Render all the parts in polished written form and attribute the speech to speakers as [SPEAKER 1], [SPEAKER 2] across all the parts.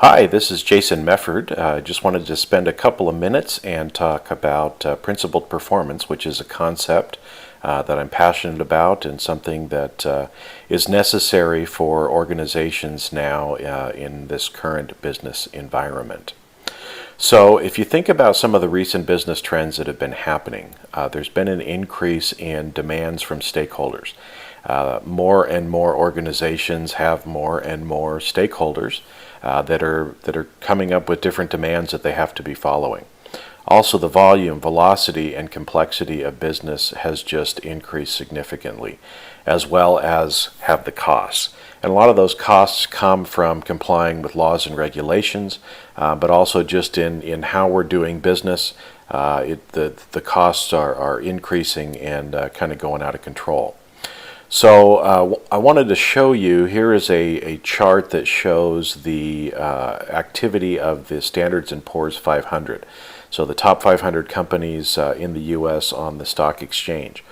[SPEAKER 1] Hi, this is Jason Mefford. I just wanted to spend a couple of minutes and talk about principled performance, which is a concept that I'm passionate about and something that is necessary for organizations now in this current business environment. So, if you think about some of the recent business trends that have been happening, there's been an increase in demands from stakeholders. More and more organizations have more and more stakeholders that are coming up with different demands that they have to be following. Also, the volume, velocity, and complexity of business has just increased significantly, as well as have the costs. And a lot of those costs come from complying with laws and regulations, but also just in how we're doing business. The costs are increasing and kind of going out of control. So I wanted to show you, here is a chart that shows the activity of the Standards & Poor's 500. So the top 500 companies in the U.S. on the stock exchange.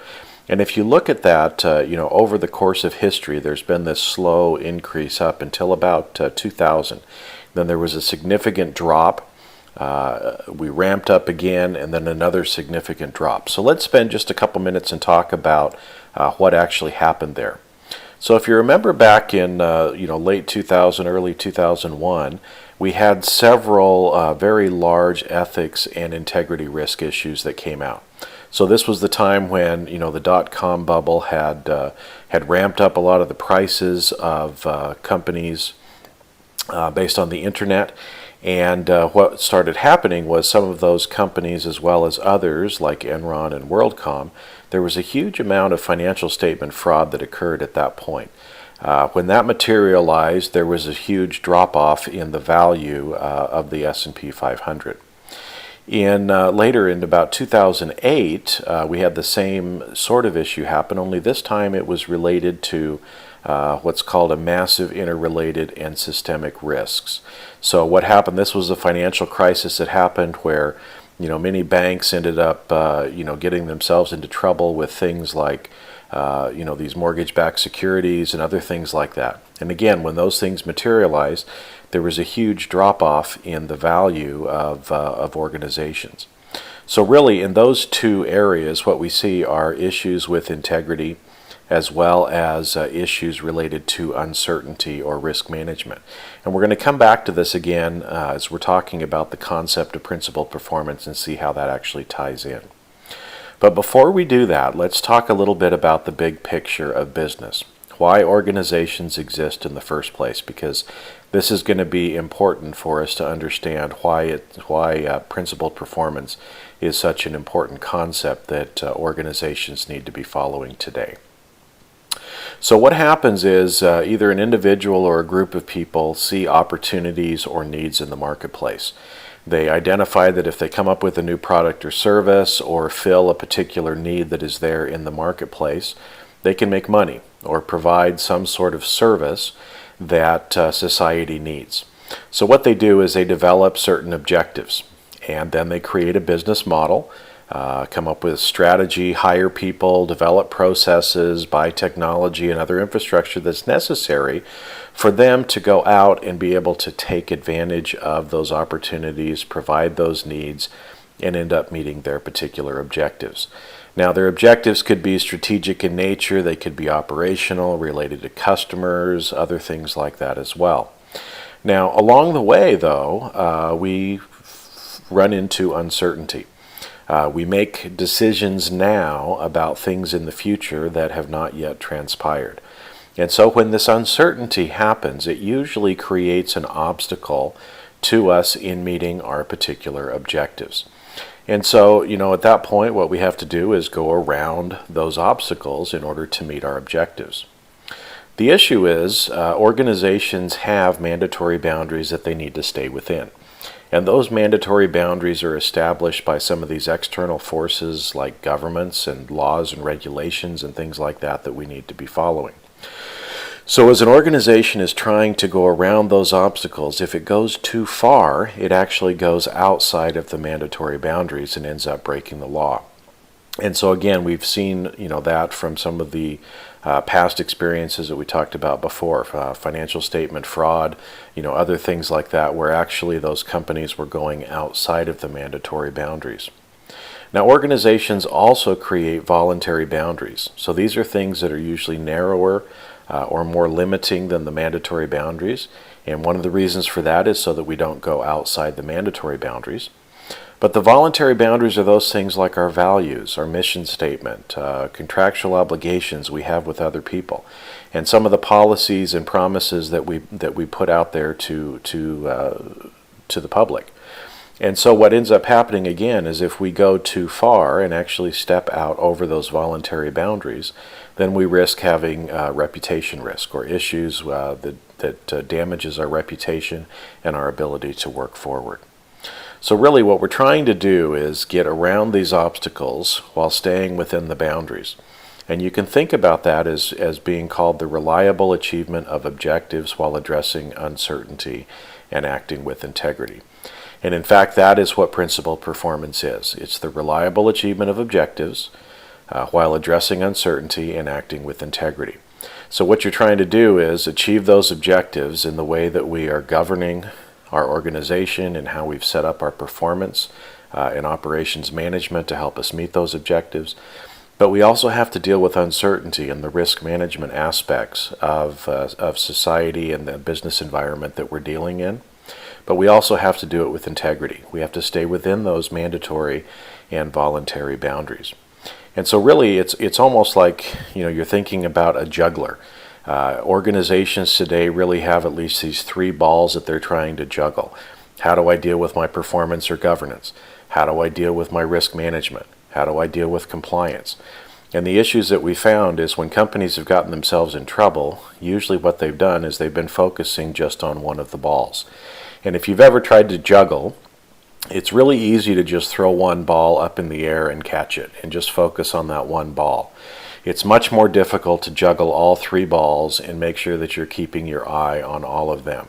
[SPEAKER 1] And if you look at that, over the course of history, there's been this slow increase up until about 2000. Then there was a significant drop. We ramped up again, and then another significant drop. So let's spend just a couple minutes and talk about what actually happened there. So if you remember back in late 2000, early 2001, we had several very large ethics and integrity risk issues that came out. So this was the time when the dot-com bubble had ramped up a lot of the prices of companies based on the internet. And what started happening was some of those companies, as well as others like Enron and WorldCom, there was a huge amount of financial statement fraud that occurred at that point. When that materialized, there was a huge drop-off in the value of the S&P 500. Later in about 2008, we had the same sort of issue happen, only this time it was related to what's called a massive interrelated and systemic risks. So what happened, this was a financial crisis that happened where many banks ended up getting themselves into trouble with things like these mortgage-backed securities and other things like that. And again, when those things materialized, there was a huge drop-off in the value of organizations. So really, in those two areas, what we see are issues with integrity as well as issues related to uncertainty or risk management. And we're going to come back to this again as we're talking about the concept of principled performance and see how that actually ties in. But before we do that, let's talk a little bit about the big picture of business. Why organizations exist in the first place, because this is going to be important for us to understand why principled performance is such an important concept that organizations need to be following today. So what happens is either an individual or a group of people see opportunities or needs in the marketplace. They identify that if they come up with a new product or service or fill a particular need that is there in the marketplace, they can make money or provide some sort of service that society needs. So what they do is they develop certain objectives, and then they create a business model, come up with strategy, hire people, develop processes, buy technology and other infrastructure that's necessary for them to go out and be able to take advantage of those opportunities, provide those needs, and end up meeting their particular objectives. Now, their objectives could be strategic in nature, they could be operational, related to customers, other things like that as well. Now, along the way, though, we run into uncertainty. We make decisions now about things in the future that have not yet transpired. And so when this uncertainty happens, it usually creates an obstacle to us in meeting our particular objectives. And so, at that point, what we have to do is go around those obstacles in order to meet our objectives. The issue is organizations have mandatory boundaries that they need to stay within. And those mandatory boundaries are established by some of these external forces like governments and laws and regulations and things like that that we need to be following. So as an organization is trying to go around those obstacles, if it goes too far, it actually goes outside of the mandatory boundaries and ends up breaking the law. And so again, we've seen that from some of the past experiences that we talked about before, financial statement fraud, other things like that, where actually those companies were going outside of the mandatory boundaries. Now, organizations also create voluntary boundaries. So these are things that are usually narrower or more limiting than the mandatory boundaries. And one of the reasons for that is so that we don't go outside the mandatory boundaries. But the voluntary boundaries are those things like our values, our mission statement, contractual obligations we have with other people, and some of the policies and promises that we put out there to the public. And so what ends up happening again is if we go too far and actually step out over those voluntary boundaries, then we risk having reputation risk or issues that damages our reputation and our ability to work forward. So really what we're trying to do is get around these obstacles while staying within the boundaries. And you can think about that as being called the reliable achievement of objectives while addressing uncertainty and acting with integrity. And in fact, that is what principled performance is. It's the reliable achievement of objectives while addressing uncertainty and acting with integrity. So what you're trying to do is achieve those objectives in the way that we are governing our organization and how we've set up our performance and operations management to help us meet those objectives. But we also have to deal with uncertainty and the risk management aspects of society and the business environment that we're dealing in. But we also have to do it with integrity. We have to stay within those mandatory and voluntary boundaries. And so really it's almost like you're thinking about a juggler. Organizations today really have at least these three balls that they're trying to juggle. How do I deal with my performance or governance? How do I deal with my risk management? How do I deal with compliance? And the issues that we found is when companies have gotten themselves in trouble, usually what they've done is they've been focusing just on one of the balls. And if you've ever tried to juggle, it's really easy to just throw one ball up in the air and catch it and just focus on that one ball. It's much more difficult to juggle all three balls and make sure that you're keeping your eye on all of them.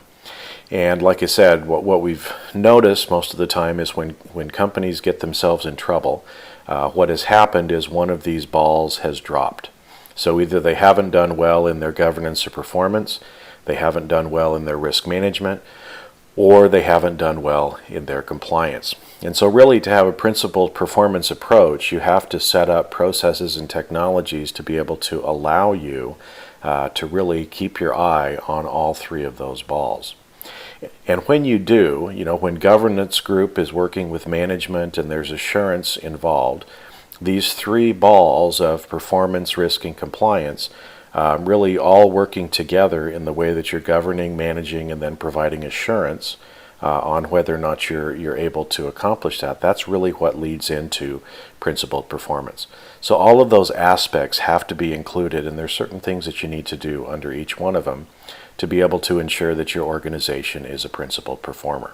[SPEAKER 1] And like I said, what we've noticed most of the time is when companies get themselves in trouble, what has happened is one of these balls has dropped. So either they haven't done well in their governance or performance, they haven't done well in their risk management, or they haven't done well in their compliance. And so really to have a principled performance approach, you have to set up processes and technologies to be able to allow you to really keep your eye on all three of those balls. And when you do, when governance group is working with management and there's assurance involved, these three balls of performance, risk, and compliance really all working together in the way that you're governing, managing, and then providing assurance on whether or not you're able to accomplish that. That's really what leads into principled performance. So all of those aspects have to be included, and there's certain things that you need to do under each one of them to be able to ensure that your organization is a principled performer.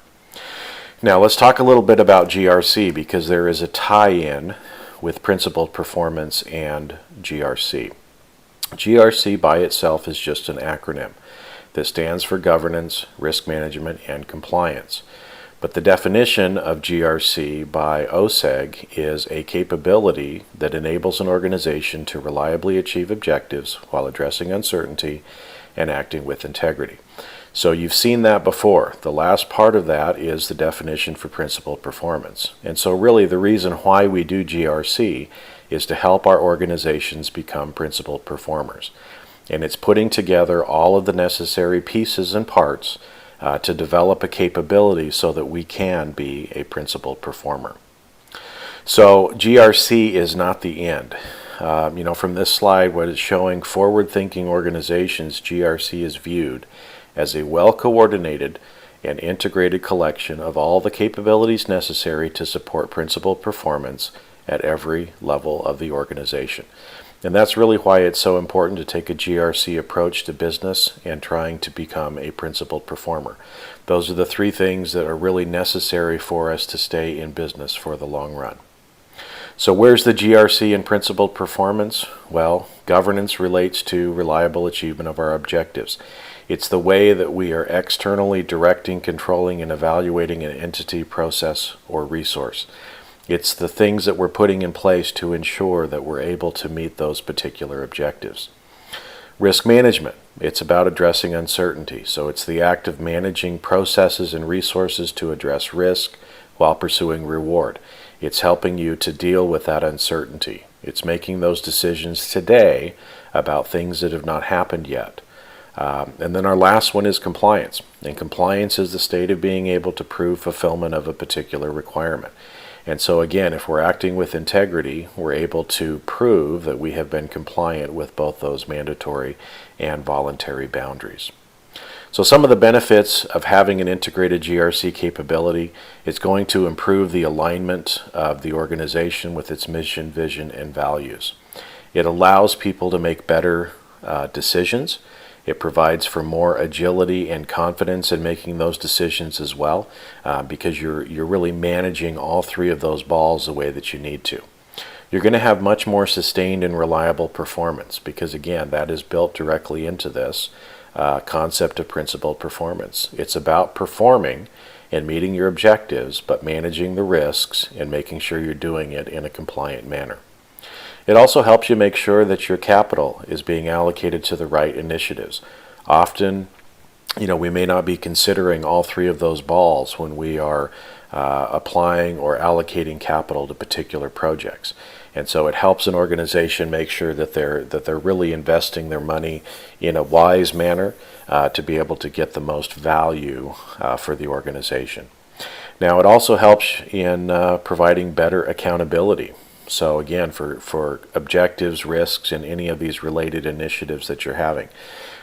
[SPEAKER 1] Now let's talk a little bit about GRC, because there is a tie-in with principled performance and GRC. GRC by itself is just an acronym that stands for governance, risk management, and compliance. But the definition of GRC by OSEG is a capability that enables an organization to reliably achieve objectives while addressing uncertainty and acting with integrity. So you've seen that before. The last part of that is the definition for principled performance. And so really the reason why we do GRC is to help our organizations become principled performers. And it's putting together all of the necessary pieces and parts to develop a capability so that we can be a principled performer. So GRC is not the end. From this slide, what it's showing, forward-thinking organizations, GRC is viewed as a well-coordinated and integrated collection of all the capabilities necessary to support principled performance at every level of the organization. And that's really why it's so important to take a GRC approach to business and trying to become a principled performer. Those are the three things that are really necessary for us to stay in business for the long run. So where's the GRC in principled performance? Well, governance relates to reliable achievement of our objectives. It's the way that we are externally directing, controlling, and evaluating an entity, process, or resource. It's the things that we're putting in place to ensure that we're able to meet those particular objectives. Risk management. It's about addressing uncertainty. So it's the act of managing processes and resources to address risk while pursuing reward. It's helping you to deal with that uncertainty. It's making those decisions today about things that have not happened yet. And then our last one is compliance. And compliance is the state of being able to prove fulfillment of a particular requirement. And so again, if we're acting with integrity, we're able to prove that we have been compliant with both those mandatory and voluntary boundaries. So some of the benefits of having an integrated GRC capability is going to improve the alignment of the organization with its mission, vision, and values. It allows people to make better decisions. It provides for more agility and confidence in making those decisions as well, because you're really managing all three of those balls the way that you need to. You're going to have much more sustained and reliable performance because, again, that is built directly into this concept of principled performance. It's about performing and meeting your objectives, but managing the risks and making sure you're doing it in a compliant manner. It also helps you make sure that your capital is being allocated to the right initiatives. Often, we may not be considering all three of those balls when we are applying or allocating capital to particular projects. And so it helps an organization make sure that they're really investing their money in a wise manner to be able to get the most value for the organization. Now, it also helps in providing better accountability. So again, for objectives, risks, and any of these related initiatives that you're having.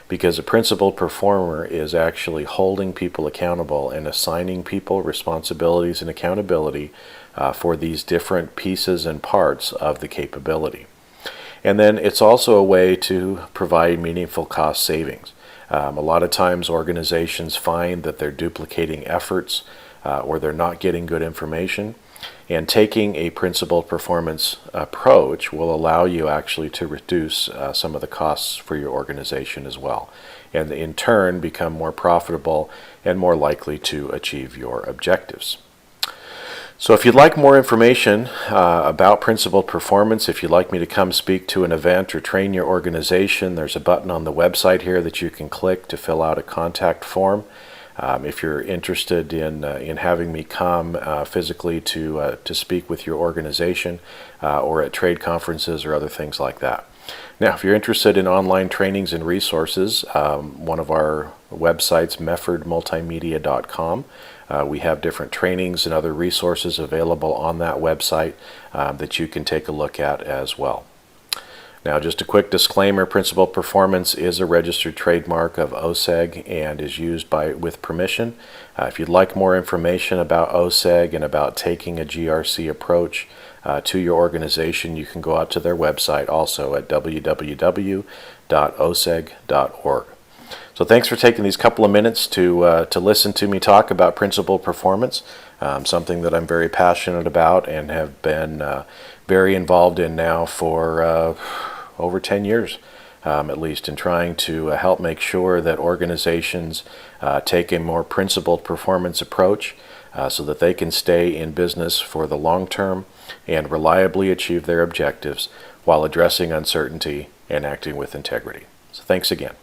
[SPEAKER 1] Because a principled performer is actually holding people accountable and assigning people responsibilities and accountability for these different pieces and parts of the capability. And then it's also a way to provide meaningful cost savings. A lot of times organizations find that they're duplicating efforts or they're not getting good information. And taking a principled performance approach will allow you actually to reduce some of the costs for your organization as well, and in turn become more profitable and more likely to achieve your objectives. So if you'd like more information about principled performance, if you'd like me to come speak to an event or train your organization, there's a button on the website here that you can click to fill out a contact form. If you're interested in having me come physically to speak with your organization or at trade conferences or other things like that. Now, if you're interested in online trainings and resources, one of our websites, meffordmultimedia.com, we have different trainings and other resources available on that website that you can take a look at as well. Now, just a quick disclaimer, principled performance is a registered trademark of OSEG and is used with permission. If you'd like more information about OSEG and about taking a GRC approach to your organization, you can go out to their website also at www.oseg.org. So thanks for taking these couple of minutes to listen to me talk about principled performance, something that I'm very passionate about and have been very involved in now for over 10 years, at least, in trying to help make sure that organizations take a more principled performance approach so that they can stay in business for the long term and reliably achieve their objectives while addressing uncertainty and acting with integrity. So thanks again.